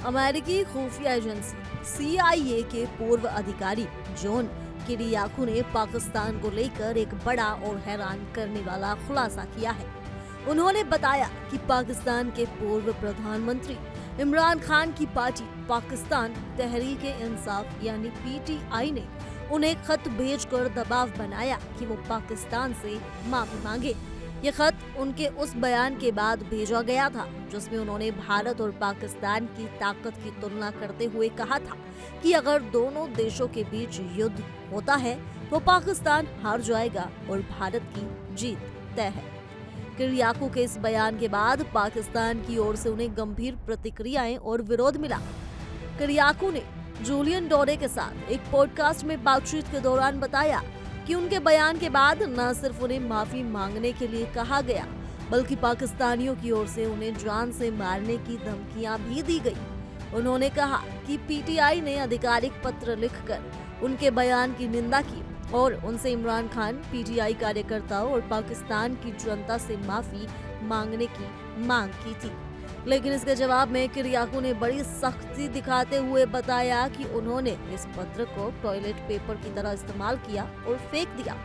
अमेरिकी खुफिया agency CIA के पूर्व अधिकारी जॉन किरियाकू ने पाकिस्तान को लेकर एक बड़ा और हैरान करने वाला खुलासा किया है। उन्होंने बताया कि पाकिस्तान के पूर्व प्रधानमंत्री इमरान खान की पार्टी पाकिस्तान तहरीक-ए-इंसाफ यानी PTI ने उन्हें खत भेजकर दबाव बनाया कि वो पाकिस्तान से माफी मांगे। ये खत उनके उस बयान के बाद भेजा गया था जिसमें उन्होंने भारत और पाकिस्तान की ताकत की तुलना करते हुए कहा था कि अगर दोनों देशों के बीच युद्ध होता है तो पाकिस्तान हार जाएगा और भारत की जीत तय है। किरियाकू के इस बयान के बाद पाकिस्तान की ओर से उन्हें गंभीर प्रतिक्रियाएं और विरोध मिला। किरियाकू ने जूलियन डोरे के साथ एक पॉडकास्ट में बातचीत के दौरान बताया कि उनके बयान के बाद न सिर्फ उन्हें माफी मांगने के लिए कहा गया बल्कि पाकिस्तानियों की ओर से उन्हें जान से मारने की धमकियां भी दी गई। उन्होंने कहा कि PTI ने आधिकारिक पत्र लिखकर उनके बयान की निंदा की और उनसे इमरान खान, PTI कार्यकर्ताओं और पाकिस्तान की जनता से माफी मांगने की मांग की थी। लेकिन इसके जवाब में किरियाकू ने बड़ी सख्ती दिखाते हुए बताया कि उन्होंने इस पत्र को टॉयलेट पेपर की तरह इस्तेमाल किया और फेंक दिया।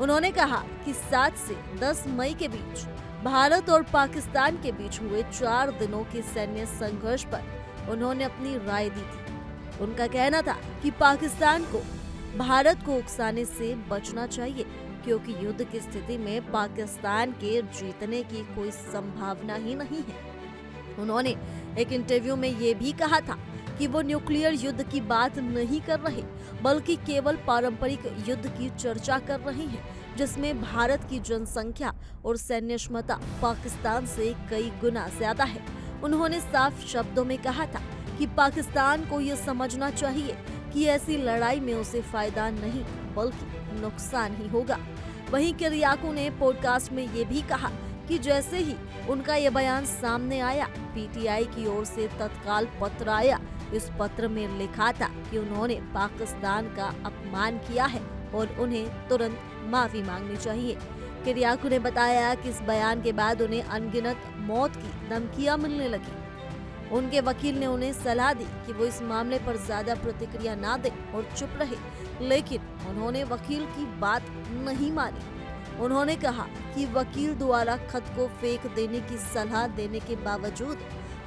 उन्होंने कहा कि 7 से 10 मई के बीच भारत और पाकिस्तान के बीच हुए 4 दिनों के सैन्य संघर्ष पर उन्होंने अपनी राय दी थी। उनका कहना था कि पाकिस्तान को भारत को उकसाने से बचना चाहिए क्योंकि युद्ध की स्थिति में पाकिस्तान के जीतने की कोई संभावना ही नहीं है। उन्होंने एक इंटरव्यू में ये भी कहा था कि वो न्यूक्लियर युद्ध की बात नहीं कर रहे बल्कि केवल पारंपरिक युद्ध की चर्चा कर रहे हैं जिसमें भारत की जनसंख्या और सैन्य क्षमता पाकिस्तान से कई गुना ज्यादा है। उन्होंने साफ शब्दों में कहा था कि पाकिस्तान को ये समझना चाहिए कि ऐसी लड़ाई में उसे फायदा नहीं बल्कि नुकसान ही होगा। वहीं किरियाकू ने पॉडकास्ट में ये भी कहा कि जैसे ही उनका ये बयान सामने आया PTI की ओर से तत्काल पत्र आया। इस पत्र में लिखा था कि उन्होंने पाकिस्तान का अपमान किया है और उन्हें तुरंत माफी मांगनी चाहिए। किरियाकू ने बताया कि इस बयान के बाद उन्हें अनगिनत मौत की धमकियां मिलने लगी। उनके वकील ने उन्हें सलाह दी कि वो इस मामले पर ज्यादा प्रतिक्रिया ना दें और चुप रहे, लेकिन उन्होंने वकील की बात नहीं मानी। उन्होंने कहा कि वकील द्वारा खत को फेंक देने की सलाह देने के बावजूद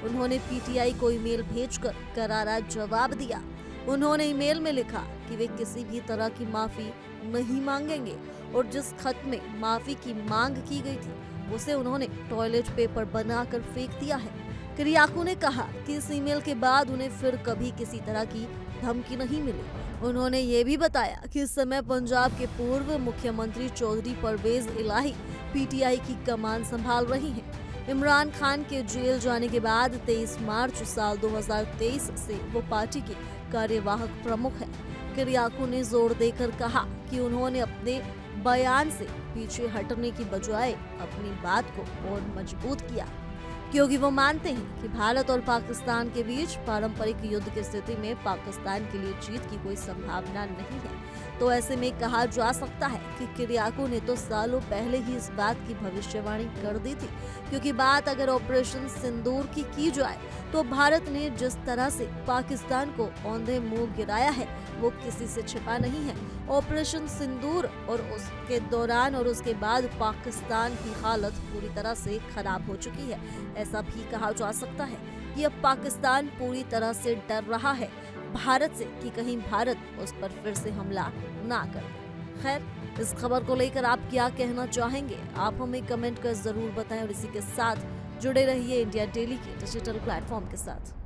उन्होंने PTI को ईमेल भेजकर करारा जवाब दिया। उन्होंने ईमेल में लिखा कि वे किसी भी तरह की माफी नहीं मांगेंगे और जिस खत में माफी की मांग की गई थी उसे उन्होंने टॉयलेट पेपर बनाकर फेंक दिया है। किरियाकू ने कहा कि इस ईमेल के बाद उन्हें फिर कभी किसी तरह की धमकी नहीं मिली। उन्होंने ये भी बताया कि इस समय पंजाब के पूर्व मुख्यमंत्री चौधरी परवेज इलाही PTI की कमान संभाल रही हैं। इमरान खान के जेल जाने के बाद 23 मार्च साल 2023 से वो पार्टी के कार्यवाहक प्रमुख हैं। किरियाकू ने जोर देकर कहा कि उन्होंने अपने बयान से पीछे हटने की बजाय अपनी बात को और मजबूत किया क्योंकि वो मानते हैं कि भारत और पाकिस्तान के बीच पारंपरिक युद्ध की स्थिति में पाकिस्तान के लिए जीत की कोई संभावना नहीं है। तो ऐसे में कहा जा सकता है कि किरियाकू ने तो सालों पहले ही इस बात की भविष्यवाणी कर दी थी, क्योंकि बात अगर ऑपरेशन सिंदूर की जाए तो भारत ने जिस तरह से पाकिस्तान को औंधे मुंह गिराया है वो किसी से छिपा नहीं है। ऑपरेशन सिंदूर और उसके दौरान और उसके बाद पाकिस्तान की हालत पूरी तरह से खराब हो चुकी है। ऐसा भी कहा जा सकता है कि अब पाकिस्तान पूरी तरह से डर रहा है भारत से कि कहीं भारत उस पर फिर से हमला ना कर दे। खैर, इस खबर को लेकर आप क्या कहना चाहेंगे आप हमें कमेंट कर जरूर बताएं और इसी के साथ जुड़े रहिए इंडिया डेली के डिजिटल प्लेटफॉर्म के साथ।